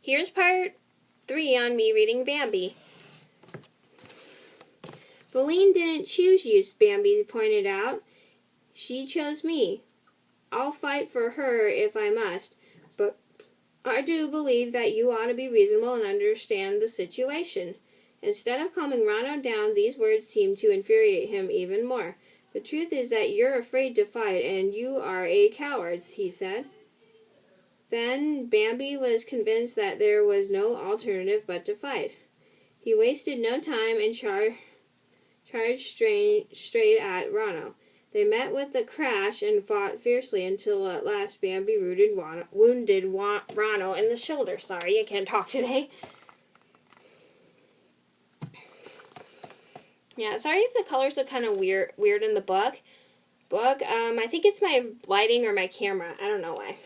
Here's part 3 on me reading Bambi. Feline didn't choose you, Bambi pointed out. She chose me. I'll fight for her if I must, but I do believe that you ought to be reasonable and understand the situation. Instead of calming Ronno down, these words seemed to infuriate him even more. The truth is that you're afraid to fight, and you are a coward, he said. Then Bambi was convinced that there was no alternative but to fight. He wasted no time and charged straight at Ronno. They met with a crash and fought fiercely until at last Bambi wounded Ronno in the shoulder. Sorry, I can't talk today. Yeah, sorry if the colors look kind of weird in the book. I think it's my lighting or my camera. I don't know why.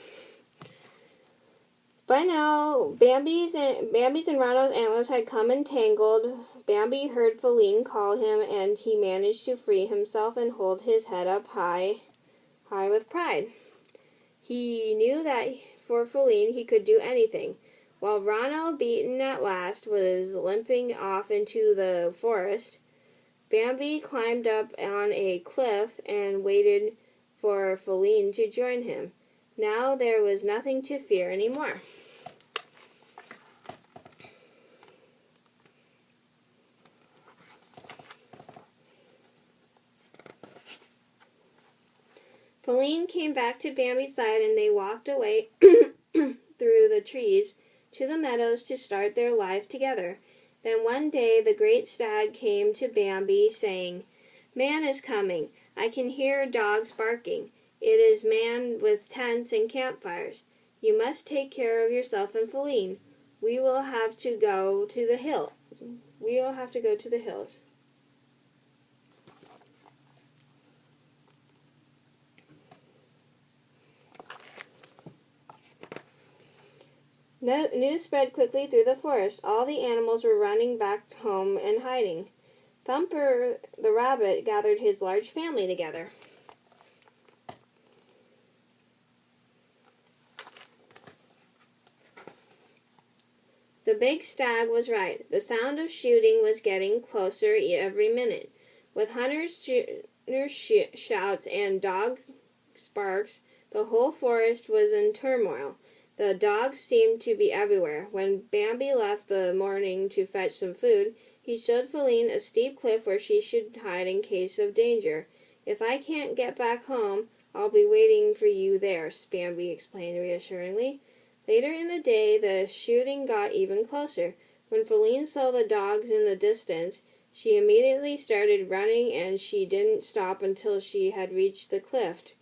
By now, Bambi's and Ronno's antlers had come entangled. Bambi heard Feline call him, and he managed to free himself and hold his head up high with pride. He knew that for Feline he could do anything. While Ronno, beaten at last, was limping off into the forest, Bambi climbed up on a cliff and waited for Feline to join him. Now there was nothing to fear anymore. Feline came back to Bambi's side and they walked away through the trees to the meadows to start their life together. Then one day the great stag came to Bambi, saying, "Man is coming. I can hear dogs barking. It is man with tents and campfires. You must take care of yourself and Feline. We will have to go to the hills." News spread quickly through the forest. All the animals were running back home and hiding. Thumper the rabbit gathered his large family together. The big stag was right. The sound of shooting was getting closer every minute. With hunters' shouts and dog barks, the whole forest was in turmoil. The dogs seemed to be everywhere. When Bambi left the morning to fetch some food, he showed Feline a steep cliff where she should hide in case of danger. "If I can't get back home, I'll be waiting for you there," Bambi explained reassuringly. Later in the day, the shooting got even closer. When Feline saw the dogs in the distance, she immediately started running, and she didn't stop until she had reached the cliff.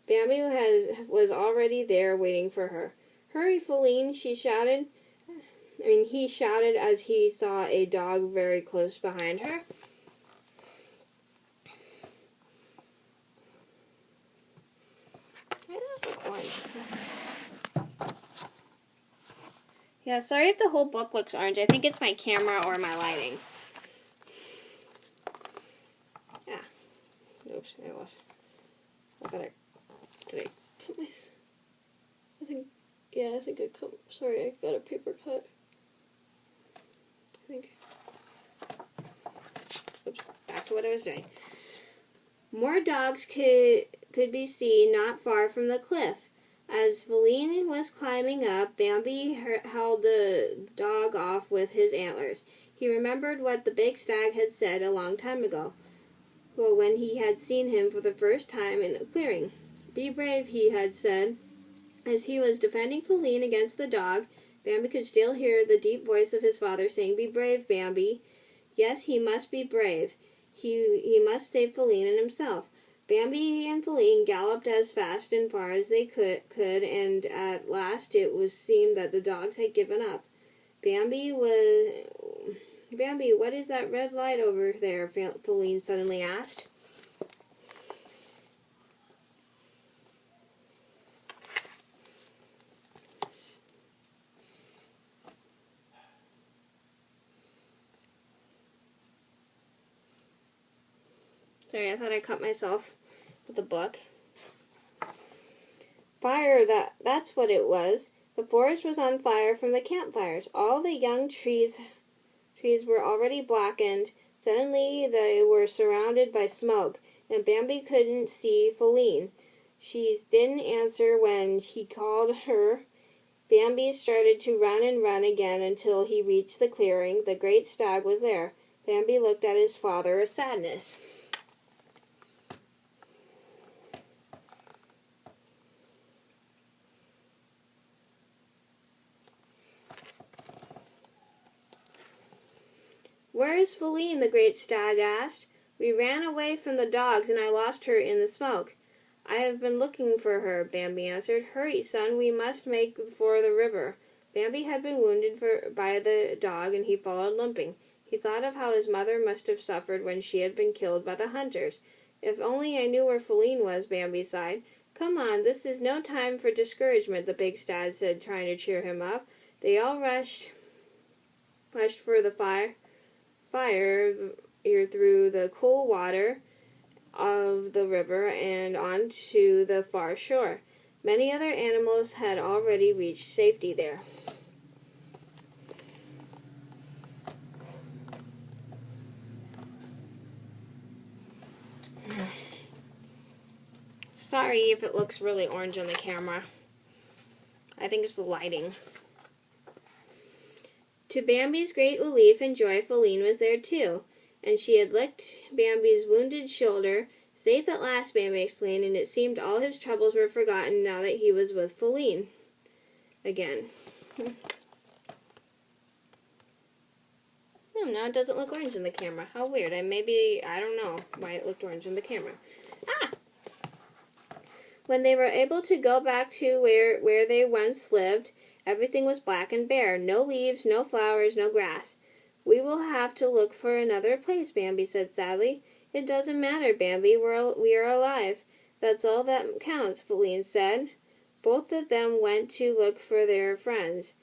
Bambi was already there waiting for her. "Hurry, Feline," he shouted as he saw a dog very close behind her. Why does this look orange? Yeah, sorry if the whole book looks orange. I think it's my camera or my lighting. Yeah. Oops, it was. I think I cut. Sorry, I got a paper cut. I think. Oops, back to what I was doing. More dogs could be seen not far from the cliff. As Feline was climbing up, Bambi held the dog off with his antlers. He remembered what the big stag had said a long time ago, when he had seen him for the first time in a clearing. "Be brave," he had said. As he was defending Feline against the dog, Bambi could still hear the deep voice of his father saying, "Be brave, Bambi." Yes, he must be brave. He must save Feline and himself. Bambi and Feline galloped as fast and far as they could, and at last it seemed that the dogs had given up. Bambi, what is that red light over there?" Feline suddenly asked. Sorry, I thought I cut myself with the book. "Fire, that's what it was. The forest was on fire from the campfires. All the young trees were already blackened. Suddenly they were surrounded by smoke, and Bambi couldn't see Feline. She didn't answer when he called her. Bambi started to run and run again until he reached the clearing. The great stag was there. Bambi looked at his father with sadness. "Where is Feline?" the great stag asked. "We ran away from the dogs, and I lost her in the smoke." "I have been looking for her," Bambi answered. "Hurry, son, we must make for the river." Bambi had been wounded by the dog, and he followed limping. He thought of how his mother must have suffered when she had been killed by the hunters. "If only I knew where Feline was," Bambi sighed. "Come on, this is no time for discouragement," the big stag said, trying to cheer him up. They all rushed for the fire through the cool water of the river and onto the far shore. Many other animals had already reached safety there. Sorry if it looks really orange on the camera. I think it's the lighting. To Bambi's great relief and joy, Feline was there too, and she had licked Bambi's wounded shoulder. "Safe at last," Bambi exclaimed, and it seemed all his troubles were forgotten now that he was with Feline again. Now it doesn't look orange in the camera. How weird. I don't know why it looked orange in the camera. When they were able to go back to where they once lived, everything was black and bare. No leaves, no flowers, no grass. "We will have to look for another place," Bambi said sadly. "It doesn't matter, Bambi. We are alive. That's all that counts," Feline said. Both of them went to look for their friends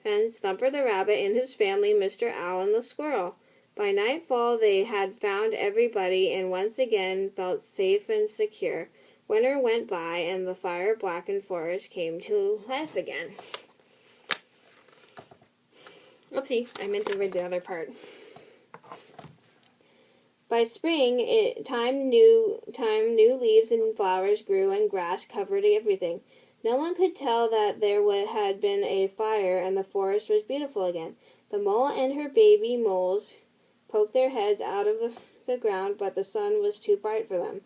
Thumper the rabbit and his family, Mr. Owl and the squirrel. By nightfall they had found everybody and once again felt safe and secure. Winter went by and the fire-blackened forest came to life again. Oopsie, I meant to read the other part. By spring, new leaves and flowers grew and grass covered everything. No one could tell that there had been a fire and the forest was beautiful again. The mole and her baby moles poked their heads out of the ground, but the sun was too bright for them.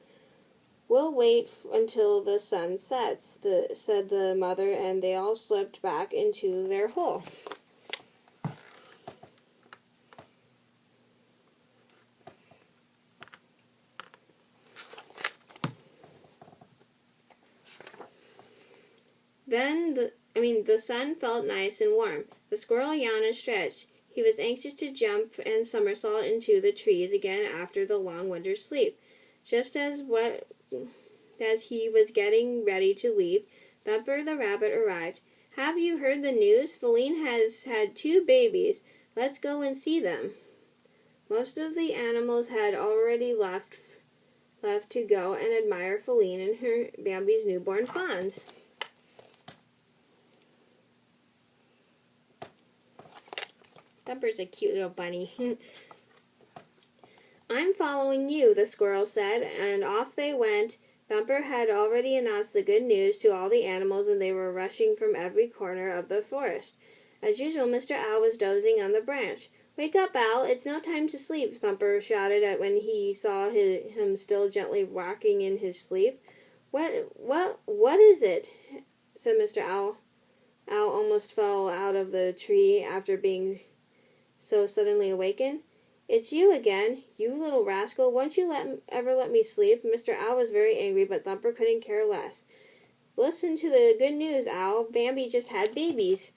"We'll wait until the sun sets," said the mother, and they all slipped back into their hole. The sun felt nice and warm. The squirrel yawned and stretched. He was anxious to jump and somersault into the trees again after the long winter's sleep. Just as he was getting ready to leave, Thumper the rabbit arrived. "Have you heard the news? Feline has had 2 babies. Let's go and see them." Most of the animals had already left to go and admire Feline and her Bambi's newborn fawns. Thumper's a cute little bunny. "I'm following you," the squirrel said, and off they went. Thumper had already announced the good news to all the animals, and they were rushing from every corner of the forest. As usual, Mr. Owl was dozing on the branch. "Wake up, Owl! It's no time to sleep," Thumper shouted when he saw him still gently rocking in his sleep. What is it?" said Mr. Owl. Owl almost fell out of the tree after being so suddenly awakened. "It's you again, you little rascal. Won't you ever let me sleep?" Mr. Owl was very angry, but Thumper couldn't care less. "Listen to the good news, Owl. Bambi just had babies."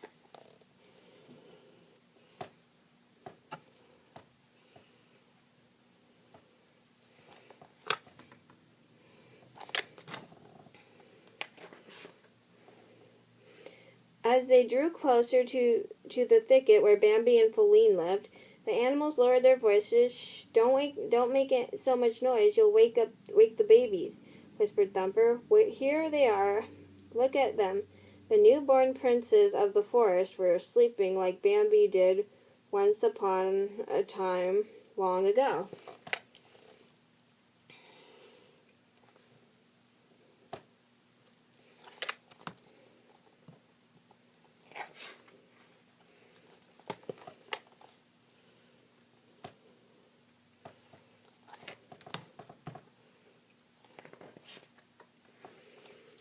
As they drew closer to the thicket where Bambi and Feline lived, the animals lowered their voices. "Shh, don't make it so much noise. You'll wake the babies," whispered Thumper. "Here they are. Look at them. The newborn princes of the forest were sleeping like Bambi did once upon a time long ago.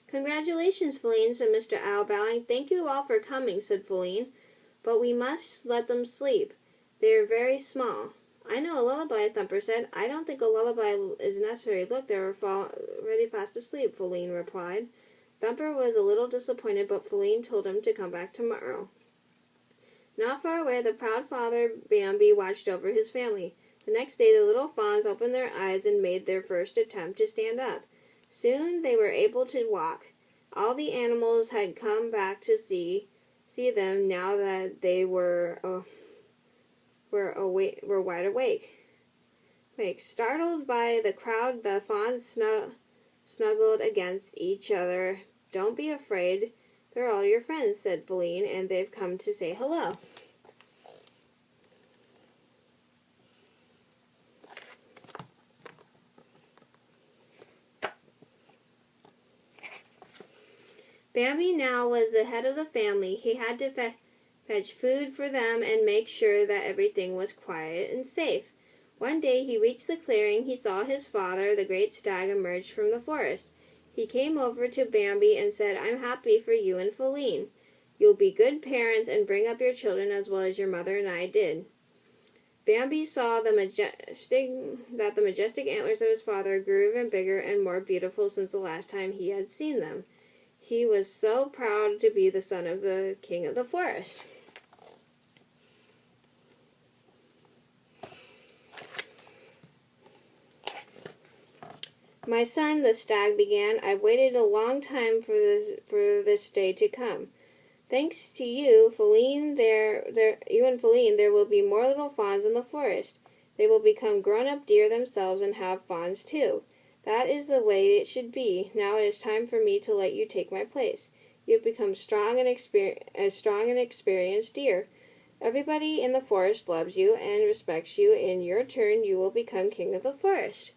"Congratulations, Feline," said Mr. Owl, bowing. "Thank you all for coming," said Feline. "But we must let them sleep. They are very small." "I know a lullaby," Thumper said. "I don't think a lullaby is necessary. Look, they're already fast asleep," Feline replied. Thumper was a little disappointed, but Feline told him to come back tomorrow. Not far away, the proud father Bambi watched over his family. The next day, the little fawns opened their eyes and made their first attempt to stand up. Soon they were able to walk. All the animals had come back to see them now that they were wide awake. Startled by the crowd, the fawns snuggled against each other. "Don't be afraid. They're all your friends," said Feline, "and they've come to say hello." Bambi now was the head of the family. He had to fetch food for them and make sure that everything was quiet and safe. One day he reached the clearing. He saw his father, the great stag, emerge from the forest. He came over to Bambi and said, "I'm happy for you and Feline. You'll be good parents and bring up your children as well as your mother and I did." Bambi saw that the majestic antlers of his father grew even bigger and more beautiful since the last time he had seen them. He was so proud to be the son of the king of the forest. "My son," the stag began, "I've waited a long time for this day to come. Thanks to you, Feline, you and Feline, there will be more little fawns in the forest. They will become grown-up deer themselves and have fawns too. That is the way it should be. Now it is time for me to let you take my place. You have become a strong and experienced deer. Everybody in the forest loves you and respects you. In your turn, you will become king of the forest."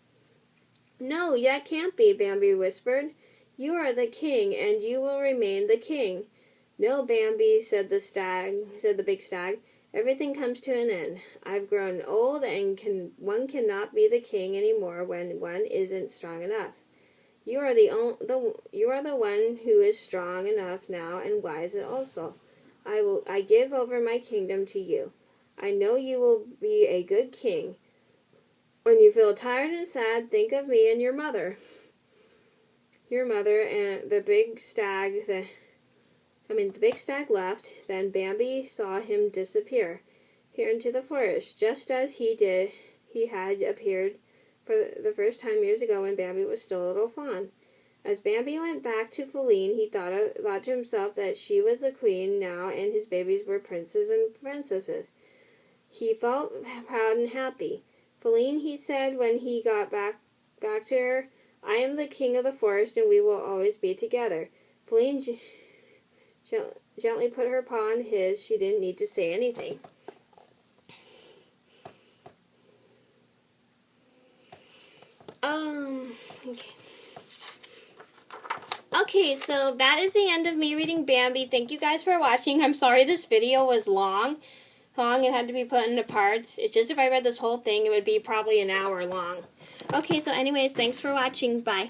"No, that can't be," Bambi whispered. "You are the king, and you will remain the king." "No, Bambi," said the big stag. "Everything comes to an end. I've grown old, and one cannot be the king anymore when one isn't strong enough. You are the one who is strong enough now and wise also. I give over my kingdom to you. I know you will be a good king. When you feel tired and sad, think of me and your mother." And the big stag left. Then Bambi saw him disappear here into the forest, just as he had appeared for the first time years ago when Bambi was still a little fawn. As Bambi went back to Feline, he thought to himself that she was the queen now and his babies were princes and princesses. He felt proud and happy. "Feline," he said when he got back to her, "I am the king of the forest and we will always be together." Feline gently put her paw on his. She didn't need to say anything. Okay, so that is the end of me reading Bambi. Thank you guys for watching. I'm sorry this video was long. It had to be put into parts. It's just if I read this whole thing, it would be probably an hour long. Okay, so anyways, thanks for watching. Bye.